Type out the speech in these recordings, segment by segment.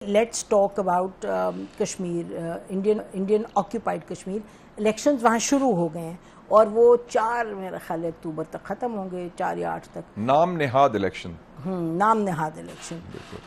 Let's talk about Kashmir, Indian occupied Kashmir. Elections وہاں شروع ہو گئے ہیں اور وہ 4 میرا خیال ہے اکتوبر تک ختم ہوں گے, 4 یا 8 تک. نام نہاد الیکشن. نام نہاد الیکشن.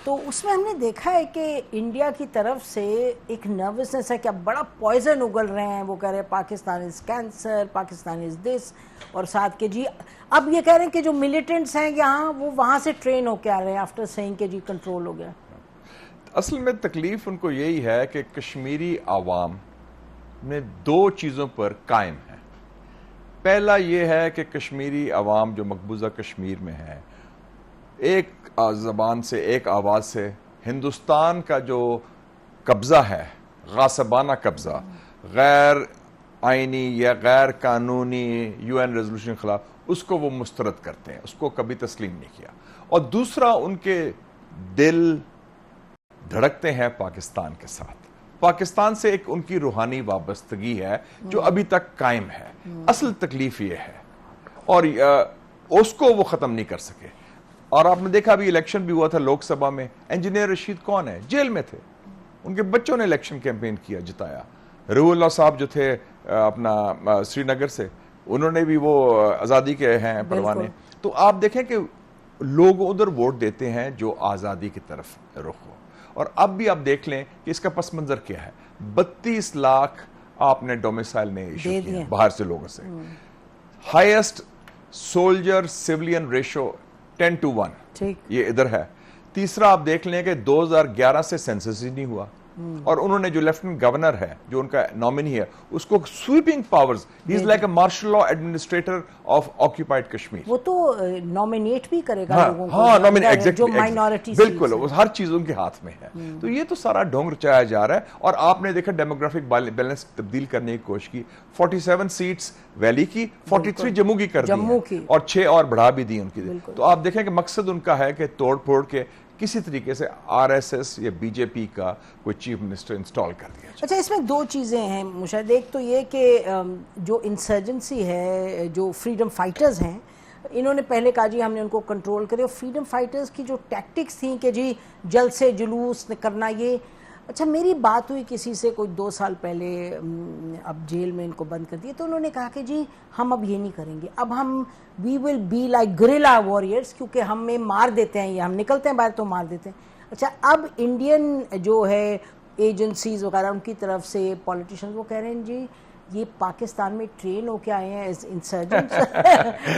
تو اس میں ہم نے دیکھا ہے کہ انڈیا کی طرف سے ایک نروسنس ہے کہ اب بڑا پوائزن اگل رہے ہیں. وہ کہہ رہے ہیں پاکستان از کینسر, پاکستان از دس, اور ساتھ کے جی اب یہ کہہ رہے ہیں کہ جو ملیٹنٹس ہیں یہاں وہ وہاں سے ٹرین ہو کے آ رہے ہیں آفٹر سیئنگ کہ جی کنٹرول ہو گیا. اصل میں تکلیف ان کو یہی ہے کہ کشمیری عوام میں 2 چیزوں پر قائم ہے. پہلا یہ ہے کہ کشمیری عوام جو مقبوضہ کشمیر میں ہے, ایک زبان سے, ایک آواز سے ہندوستان کا جو قبضہ ہے, غاصبانہ قبضہ, غیر آئینی یا غیر قانونی UN ریزولوشن کے خلاف, اس کو وہ مسترد کرتے ہیں, اس کو کبھی تسلیم نہیں کیا. اور دوسرا ان کے دل دھڑکتے ہیں پاکستان کے ساتھ. پاکستان سے ایک ان کی روحانی وابستگی ہے جو ابھی تک قائم ہے. اصل تکلیف یہ ہے اور اس کو وہ ختم نہیں کر سکے. اور آپ نے دیکھا بھی الیکشن بھی ہوا تھا لوک سبھا میں, انجینئر رشید کون ہے, جیل میں تھے, ان کے بچوں نے الیکشن کیمپین کیا, جتایا. روح اللہ صاحب جو تھے اپنا سری نگر سے, انہوں نے بھی وہ آزادی کے ہیں پروانے. تو آپ دیکھیں کہ لوگ ادھر ووٹ دیتے ہیں جو آزادی کی طرف رخ ہو. اور اب بھی آپ دیکھ لیں کہ اس کا پس منظر کیا ہے. 32 لاکھ آپ نے ڈومیسائل نے ایشو کیا باہر سے لوگوں سے. ہائیسٹ سولجر سیولین ریشو 10:1 یہ ادھر ہے. تیسرا آپ دیکھ لیں کہ 2011 سے سینسس ہی نہیں ہوا, اور انہوں نے جو لیفٹنٹ گورنر ہے جو ان کا نامنی ہے اس کو sweeping powers, he is like a martial law administrator of occupied Kashmir. وہ تو نامینیٹ بھی کرے گا لوگوں کو جو مائنورٹی, بالکل ہر چیز ان کے ہاتھ میں ہے. تو یہ تو سارا ڈھونگ رچایا جا رہا ہے. اور آپ نے دیکھا ڈیموگرافک بیلنس تبدیل کرنے کی کوشش کی. 47 سیٹس ویلی کی, 43 جموں کی کر دی اور 6 اور بڑھا بھی دی ان کی. تو آپ دیکھیں کہ مقصد ان کا ہے کہ توڑ پھوڑ کے کسی طریقے سے RSS یا BJP کا کوئی چیف منسٹر انسٹال کر دیا. اچھا, اس میں 2 چیزیں ہیں مشاہد. ایک تو یہ کہ جو انسرجنسی ہے, جو فریڈم فائٹرز ہیں, انہوں نے پہلے کہا جی ہم نے ان کو کنٹرول کرے. اور فریڈم فائٹرز کی جو ٹیکٹکس تھیں کہ جی جلد سے جلوس کرنا, یہ اچھا میری بات ہوئی کسی سے کوئی 2 سال پہلے, اب جیل میں ان کو بند کر دیا, تو انہوں نے کہا کہ جی ہم اب یہ نہیں کریں گے, اب ہم وی will be like guerrilla warriors, کیونکہ ہمیں مار دیتے ہیں یا ہم نکلتے ہیں باہر تو مار دیتے ہیں. اچھا, اب انڈین جو ہے ایجنسیز وغیرہ ان کی طرف سے پولیٹیشنز وہ کہہ رہے ہیں جی یہ پاکستان میں ٹرین ہو کے آئے ہیں ایز انسرجنٹس,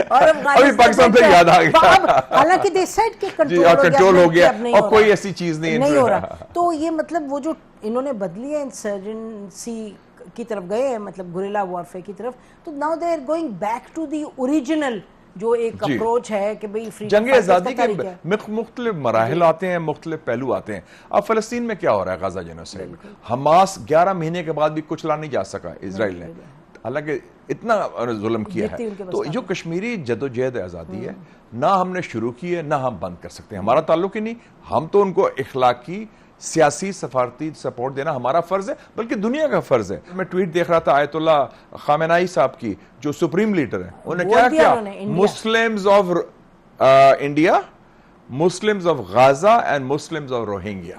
اور ابھی پاکستان سے یاد آ گیا, حالانکہ دے سیڈ کہ کنٹرول ہو گیا اور کوئی ایسی چیز نہیں ہو رہا. تو یہ مطلب وہ جو انہوں نے بدلی ہے انسرجنسی کی طرف گئے ہیں, مطلب گریلا وارفیئر کی طرف, تو now they are going back to the original جو ایک اپروچ ہے کہ بھئی جنگ آزادی کے مختلف مراحل آتے ہیں, مختلف پہلو آتے ہیں. اب فلسطین میں کیا ہو رہا ہے, غزہ جنوسائیڈ. حماس 11 مہینے کے بعد بھی کچھ لا نہیں جا سکا اسرائیل نے, حالانکہ اتنا ظلم کیا ہے. تو جو کشمیری جدوجہد آزادی ہے, نہ ہم نے شروع کی ہے نہ ہم بند کر سکتے ہیں. ہمارا تعلق ہی نہیں, ہم تو ان کو اخلاقی سیاسی سفارتی سپورٹ دینا ہمارا فرض ہے, بلکہ دنیا کا فرض ہے. میں ٹویٹ دیکھ رہا تھا آیت اللہ خامنائی صاحب کی, جو سپریم لیڈر ہیں, انہوں نے کیا کیا, Muslims of India, Muslims of Gaza and Muslims of Rohingya,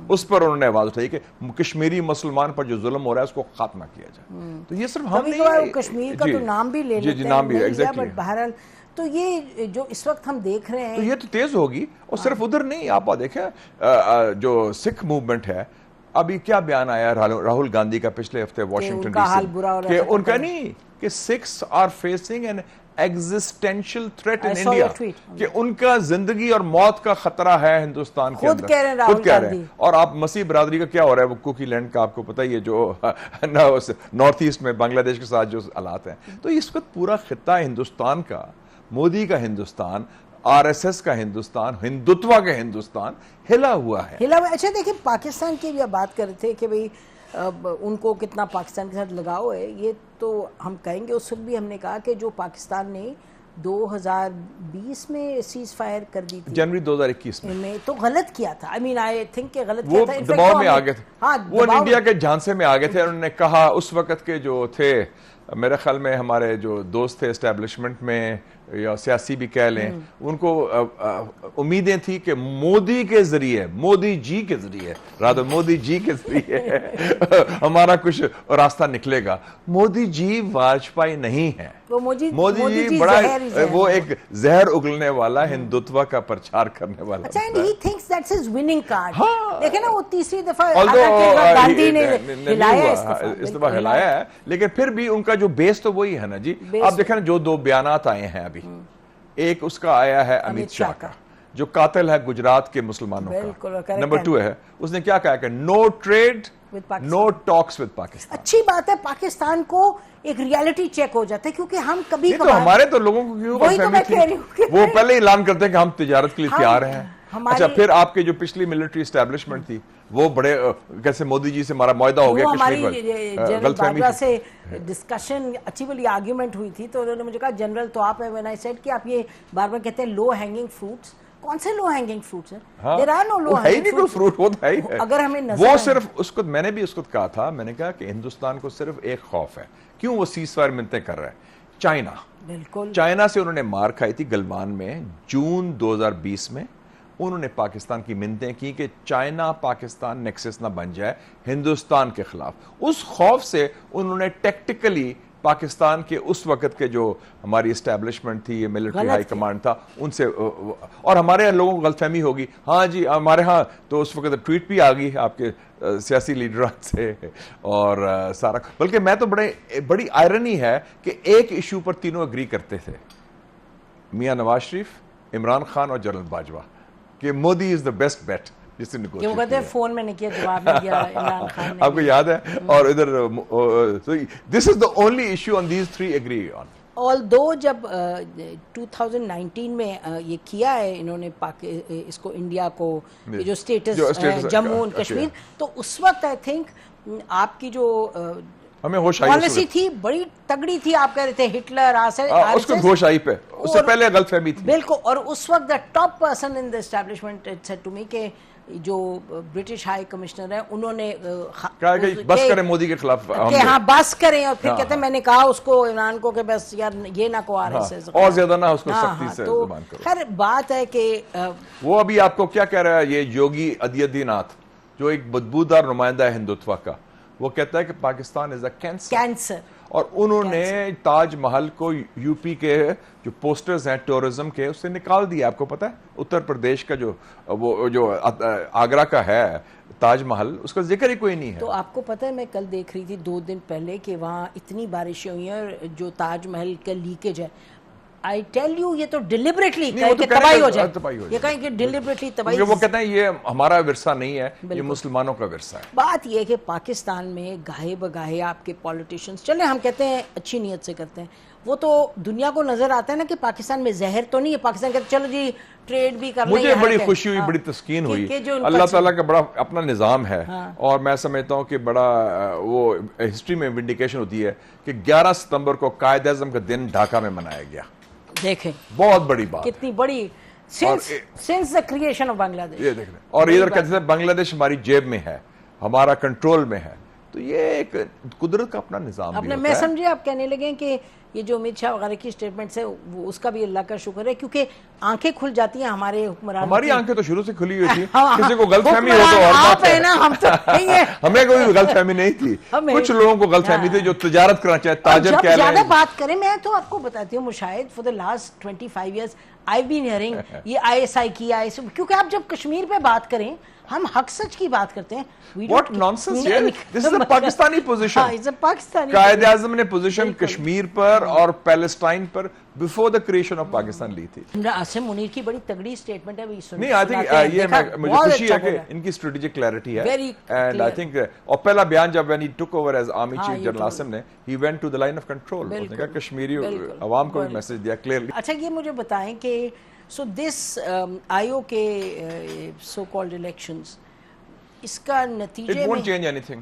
اس پر انہوں نے آواز اٹھائی کہ کشمیری مسلمان پر جو ظلم ہو رہا ہے اس کو خاتمہ کیا جائے. تو یہ صرف ہم نہیں, کشمیر کا تو نام بھی لے لیتے ہیں, بٹ بہرحال تو یہ جو اس وقت ہم دیکھ رہے ہیں تو یہ تو تیز ہوگی. اور صرف ادھر نہیں, آپ دیکھیں جو سکھ موومنٹ ہے, ابھی کیا بیان آیا راہل گاندھی کا پچھلے ہفتے واشنگٹن ڈی سی, کہ ان کا نہیں کہ Sikhs are facing an existential threat in India, کہ ان کا زندگی اور موت کا خطرہ ہے ہندوستان کے اندر. خود کہہ رہے ہیں. اور آپ مسیح برادری کا کیا ہو رہا ہے, وہ کوکی لینڈ کا آپ کو پتہ ہی ہے, جو نارتھ ایسٹ میں بنگلہ دیش کے ساتھ جو حالات ہیں. تو اس وقت پورا خطہ ہندوستان کا, مودی کا ہندوستان, RSS کا ہندوستان, ہندوتوا کا ہندوستان ہلا ہوا ہے. اچھا دیکھیں, پاکستان کی بھی آپ بات کر رہے تھے کہ بھئی ان کو کتنا پاکستان کے ساتھ لگاؤ ہے, یہ تو ہم کہیں گے. اس وقت بھی ہم نے کہا کہ جو پاکستان نے 2020 میں سیز فائر کر دی تھی, جنوری 2021 میں, تو غلط کیا تھا. I mean I think کہ غلط کیا تھا. وہ دباؤ میں آ گئے تھے, وہ انڈیا کے جھانسے میں آ گئے تھے. انہوں نے کہا اس وقت کے جو تھے, میرے خیال میں ہمارے جو دوست تھے اسٹیبلشمنٹ میں, یا سیاسی بھی کہہ لیں, ان کو امیدیں تھی کہ مودی کے ذریعے, مودی جی کے ذریعے, رادر مودی جی کے ذریعے ہمارا کچھ راستہ نکلے گا. مودی جی واجپائی نہیں ہے. مودی جی بڑا وہ ایک زہر اگلنے والا, ہندوتوا کا پرچار کرنے والا. اچھا, and he thinks that's his winning card. دیکھیں نا وہ تیسری دفعہ گاندھی نے اس دفعہ ہلایا ہے, لیکن پھر بھی ان کا جو بیس تو وہی ہے نا جی. آپ دیکھیں نا جو دو بیانات آئے ہیں ابھی, ایک اس کا آیا ہے امیت شاہ کا جو قاتل ہے گجرات کے مسلمانوں کا. نمبر 2 ہے, اس نے کیا کہا کہ no trade no talks with Pakistan. اچھی بات ہے, پاکستان کو ایک ریالٹی چیک ہو جاتا ہے, کیونکہ ہم کبھی تو ہمارے تو لوگوں کو کیوں وہ پہلے اعلان کرتے ہیں کہ ہم تجارت کے لیے تیار ہیں. اچھا, پھر آپ کے جو پچھلی ملٹری اسٹیبلشمنٹ تھی وہ بڑے کیسے مودی جی سے ہمارا معاہدہ ہو گیا کشمیر پر, غلط فہمی سے ڈسکشن اچھی والی آرگیومنٹ ہوئی تھی, تو انہوں نے مجھے کہا جنرل تو آپ ہیں, when I said کہ آپ یہ بار بار کہتے ہیں لو ہینگنگ فروٹس, کون سے لو ہینگنگ فروٹس ہیں؟ There are no low hanging fruits. اگر ہمیں وہ صرف اس کو, میں نے بھی اس کو کہا تھا, میں نے کہا کہ ہندوستان کو صرف ایک خوف ہے, کیوں وہ سیز فائر منتیں کر رہے ہیں, چائنا. بالکل, چائنا سے انہوں نے مار کھائی تھی گلوان میں جون 2020 میں. انہوں نے پاکستان کی منتیں کی کہ چائنا پاکستان نیکسس نہ بن جائے ہندوستان کے خلاف. اس خوف سے انہوں نے ٹیکٹیکلی پاکستان کے اس وقت کے جو ہماری اسٹیبلشمنٹ تھی, یہ ملٹری ہائی کمانڈ تھا, ان سے, اور ہمارے لوگوں کو غلط فہمی ہوگی, ہاں جی ہمارے ہاں تو اس وقت ٹویٹ بھی آ گئی آپ کے سیاسی لیڈران سے اور سارا. بلکہ میں تو بڑی آئرنی ہے کہ ایک ایشو پر تینوں اگری کرتے تھے, میاں نواز شریف, عمران خان اور جنرل باجوہ, کہ مودی از دا بیسٹ بیٹ. وہ کہتے ہیں فون میں نے کیا, جواب نہیں دیا عمران خان نے. آپ کو یاد ہے, اور ادھر this is the only issue on these 3 agree on. although جب 2019 میں یہ کیا ہے انہوں نے اس کو انڈیا کو جو اسٹیٹس جموں اینڈ کشمیر, تو اس وقت آئی تھنک آپ کی جو ہمیں ہوش آئی پالیسی تھی بڑی تگڑی تھی, آپ کہہ رہے تھے ہٹلر اس کو ہوش آئی پہ, اس سے پہلے غلط فہمی تھی. بالکل, اور اس وقت the top person in the establishment said to me کہ جو برٹش ہائی کمشنر ہیں انہوں نے کہا کہ بس کریں مودی کے خلاف, کہ ہاں بس کریں, اور پھر کہتے ہیں میں نے کہا اس کو عمران کو کہ بس یار یہ نہ کو RSS اور زیادہ نہ اس کو سختی سے زبان کرو. خیر بات ہے کہ وہ ابھی آپ کو کیا کہہ رہا ہے یہ یوگی آدتیہ ناتھ جو ایک بدبودار نمائندہ ہے ہندوتوا کا, وہ کہتا ہے کہ پاکستان از اے کینسر. اور انہوں نے تاج محل کو یو پی کے جو پوسٹرز ہیں ٹورزم کے اس سے نکال دیا. آپ کو پتا ہے اتر پردیش کا جو آگرہ کا ہے تاج محل, اس کا ذکر ہی کوئی نہیں ہے. تو آپ کو پتا ہے میں کل دیکھ رہی تھی 2 دن پہلے کہ وہاں اتنی بارشیں ہوئی ہیں, اور جو تاج محل کا لیکیج ہے, I tell you یہ تو ڈیلیبریٹلی تباہی ہو جائے, یہ کہیں کہ ڈیلیبریٹلی تباہی. وہ کہتے ہیں یہ ہمارا ورثہ نہیں ہے, یہ مسلمانوں کا ورثہ ہے. بات یہ ہے کہ پاکستان میں گاہے بگاہے آپ کے پولیٹیشنز, چلے ہم کہتے ہیں اچھی نیت سے کرتے ہیں, وہ تو دنیا کو نظر آتا ہے نا کہ پاکستان میں زہر تو نہیں ہے, پاکستان کہتے چلو جی ٹریڈ بھی کر لیں. مجھے بڑی خوشی ہوئی, بڑی تسکین ہوئی, اللہ تعالیٰ کا بڑا اپنا نظام ہے, اور میں سمجھتا ہوں کہ بڑا وہ ہسٹری میں ونڈیکیشن ہوتی ہے کہ 11 ستمبر کو قائد اعظم کا دن ڈھاکہ میں منایا گیا. دیکھیں بہت بڑی بات, کتنی بڑی since the creation of Bangladesh. یہ دیکھ لیں, اور ادھر کہتے ہیں بنگلہ دیش ہماری جیب میں ہے, ہمارا کنٹرول میں ہے. تو یہ ایک قدرت کا اپنا نظام بھی ہوتا ہے. میں سمجھے آپ کہنے لگے کہ یہ جو امت شاہ وغیرہ کی سٹیٹمنٹس ہے وہ اس کا بھی اللہ کا شکر ہے, کیونکہ آنکھیں کھل جاتی ہیں ہمارے حکمران. ہماری آنکھیں تو شروع سے کھلی ہوئی تھی, کسی کو غلط فہمی ہو تو اور بات ہے, ہمیں کوئی غلط فہمی نہیں تھی. کچھ لوگوں کو غلط فہمی تھی جو تجارت کرنا چاہے, تاجر کہہ رہے ہیں. زیادہ بات کریں, میں تو آپ کو بتاتی ہوں Mushahid for the last 25 years I've been hearing یہ ISI کی کیونکہ آپ جب کشمیر پہ بات کریں ہم حق سچ کی بات کرتے ہیں. What nonsense ہے, this is a Pakistani position. Quaid Azam نے پوزیشن کشمیر پر اور Palestine per before the creation of Pakistan لی تھی. عاصم منیر کی بڑی تگڑی سٹیٹمنٹ ہے, نہیں I think یہ مجھے خوشی ہے کہ ان کی اسٹریٹجک کلیئرٹی ہے, and I think اور پہلا بیان جب when he took over as army chief general Asim نے, he went to the line of control, اس نے کہا کشمیری عوام کو بھی میسج دیا کلیئرلی. اچھا یہ مجھے بتائیں کہ so this IO کے so called elections, اس کا نتیجے میں it won't change anything.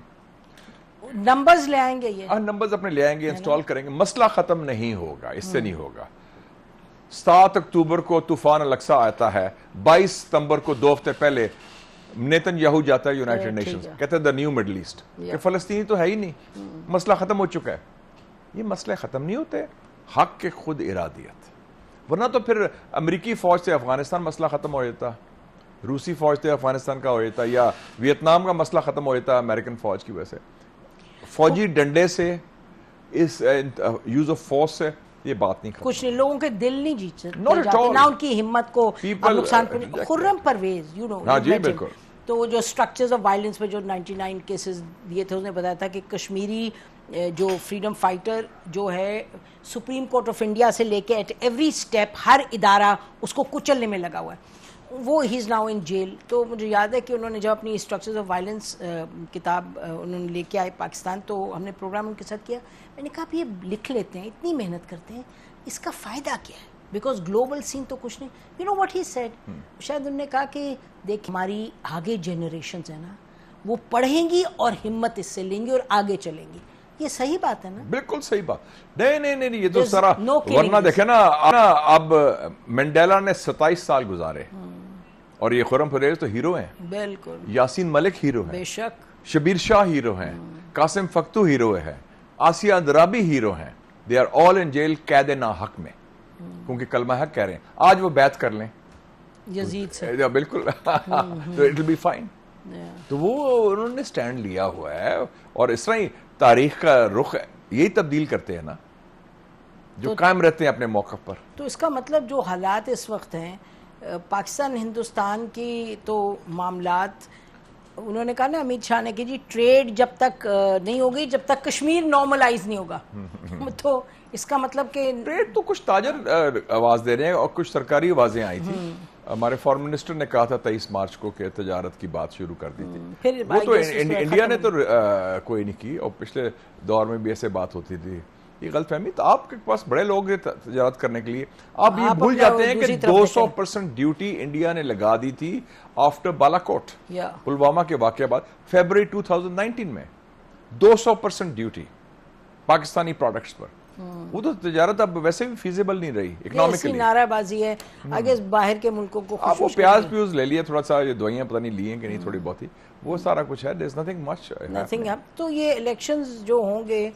Numbers لے آئیں گے, یہ نمبرز اپنے لے آئیں گے, انسٹال کریں گے, مسئلہ ختم نہیں ہوگا, اس سے نہیں ہوگا. 7 اکتوبر کو طوفان الاقصی آتا ہے, 22 ستمبر کو 2 ہفتے پہلے نیتن یاہو جاتا ہے یونائٹڈ نیشنز, کہتے ہیں دا نیو مڈل ایسٹ, کہ فلسطینی تو ہے ہی نہیں, مسئلہ ختم ہو چکا ہے. یہ مسئلے ختم نہیں ہوتے, حق کے خود ارادیت. ورنہ تو پھر امریکی فوج سے افغانستان مسئلہ ختم ہو جاتا, روسی فوج سے افغانستان کا ہو جاتا, یا ویتنام کا مسئلہ ختم ہو جاتا امریکن فوج کی وجہ سے. فوجی ڈنڈے سے, اس یوز آف فورس سے یہ بات نہیں ختم. کچھ نہیں, لوگوں کے دل نہیں جیتے Not at all. نہ ان کی ہمت کو نقصان پہنچے. خرم پرویز یو نو, ہاں جی بالکل, تو وہ جو اسٹرکچرز آف وائلنس پہ جو 99 کیسز دیے تھے, اس نے بتایا تھا کہ کشمیری جو فریڈم فائٹر جو ہے سپریم کورٹ آف انڈیا سے لے کے ایٹ ایوری اسٹیپ ہر ادارہ اس کو کچلنے میں لگا ہوا ہے, وہ ہی از ناؤ ان جیل. تو مجھے یاد ہے کہ انہوں نے جب اپنی اسٹرکچرز آف وائلنس کتاب انہوں نے لے کے آئے پاکستان, تو ہم نے پروگرام ان کے ساتھ کیا. میں نے کہا آپ یہ لکھ لیتے ہیں, اتنی محنت کرتے ہیں, اس کا فائدہ کیا ہے, بیکاز گلوبل سین تو کچھ نہیں. You know what he said, شاید انہوں نے کہا کہ دیکھ ہماری آگے جنریشنز ہیں نا, وہ پڑھیں گی اور ہمت اس سے لیں گی اور آگے چلیں گی. یہ صحیح بات ہے نا؟ بالکل صحیح بات. نہیں یہ تو There's سارا, no killing ورنہ دیکھیں نا اب منڈیلا نے 27 سال گزارے, اور یہ خرم پرویز تو ہیرو ہیں, بالکل, یاسین ملک ہیرو ہیں, بے شک, شبیر شاہ ہیرو ہیں, قاسم فختو ہیرو ہے, آسیہ اندرابی ہیرو ہیں. They are all in jail قید ناحق میں, کیونکہ کلمہ حق کہہ رہے ہیں. آج وہ بیعت کر لیں یزید سے, بالکل, تو اٹ ول بی فائن. تو وہ انہوں نے سٹینڈ لیا ہوا ہے, اور اس طرح ہی تاریخ کا رخ یہی تبدیل کرتے ہیں نا, جو قائم رہتے ہیں اپنے موقف پر. تو اس کا مطلب جو حالات اس وقت ہیں پاکستان ہندوستان کی, تو معاملات انہوں نے کہا نا امت شاہ نے کہ جی ٹریڈ جب تک نہیں ہوگی جب تک کشمیر نارملائز نہیں ہوگا. تو اس کا مطلب کہ ٹریڈ تو کچھ تاجر آواز دے رہے ہیں, اور کچھ سرکاری آوازیں آئی تھی. ہمارے فارن منسٹر نے کہا تھا 23 مارچ کو کہ تجارت کی بات شروع کر دی تھی. وہ تو انڈیا نے تو کوئی نہیں کی, اور پچھلے دور میں بھی ایسے بات ہوتی تھی. یہ غلط فہمی, تو آپ کے پاس بڑے لوگ ہیں تجارت کرنے کے لیے. آپ یہ بھول جاتے ہیں کہ 200% ڈیوٹی انڈیا نے لگا دی تھی آفٹر بالاکوٹ, پلوامہ کے واقعہ بعد, فیبروری 2019 میں 200% ڈیوٹی پاکستانی پروڈکٹس پر. وہ تو تجارت اب ویسے بھی فیزیبل نہیں رہی اکنامکلی. نعرہ بازی ہے آگے باہر کے ملکوں کو. آپ وہ پیاز لے لیے تھوڑا سا, یہ دوائیاں پتہ نہیں لی ہیں کہ نہیں, تھوڑی بہت ہی, وہ سارا کچھ ہے. there's nothing much. تو یہ الیکشنز جو ہوں گے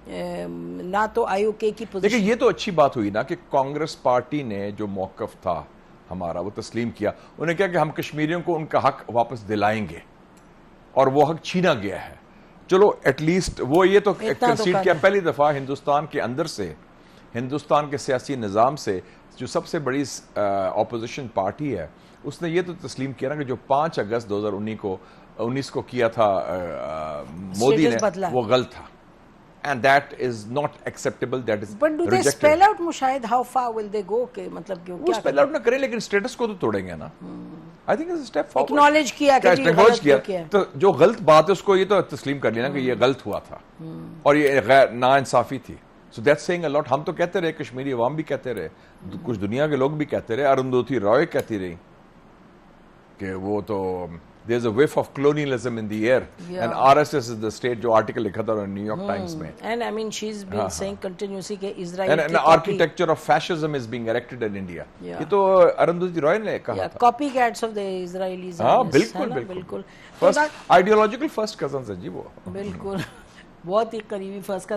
نہ تو آئی او کے کی پوزیشن. دیکھیں یہ تو اچھی بات ہوئی نا کہ کانگریس پارٹی نے جو موقف تھا ہمارا وہ تسلیم کیا. انہوں نے کہا کہ ہم کشمیریوں کو ان کا حق واپس دلائیں گے, اور وہ حق چھینا گیا ہے. چلو ایٹ لیسٹ وہ یہ تو کنسیڈ کیا پہلی دفعہ ہندوستان کے اندر سے, ہندوستان کے سیاسی نظام سے, جو سب سے بڑی اپوزیشن پارٹی ہے, اس نے یہ تو تسلیم کیا نا کہ جو 5 اگست 2019 کو کیا تھا مودی نے, وہ غلط تھا. And that is not acceptable, that is But do they rejected. spell out Mushahid how far will they go کہ مطلب کہ وہ spell out نہ کریں, لیکن سٹیٹس کو تو توڑیں گے نا. I think it's a step forward. Acknowledge کیا کہ جی غلط کیا, تو جو غلط بات ہے اس کو یہ تو تسلیم کر لینا کہ یہ غلط ہوا تھا, اور یہ غیر ناانصافی تھی. So that's saying a lot. ہم تو کہتے رہے, کشمیری عوام بھی کہتے رہے, کچھ دنیا کے لوگ بھی کہتے رہے, ارندھوتی رائے کہتی رہی کہ وہ تو there's a whiff of colonialism in the air, and RSS is the state, جو آرٹیکل لکھا تھا نیو یارک ٹائمز میں. And I mean she's been saying continuously کہ اسرائیل and architecture of fascism is being erected in India. یہ تو ارندھوتی رائے نے کہا تھا. copy cats of the Israelis. ہاں بالکل, فرسٹ آئیڈیولوجیکل فرسٹ کزنز ہیں جی وہ. بالکل, بہت ہی قریبی فرسٹ کزن.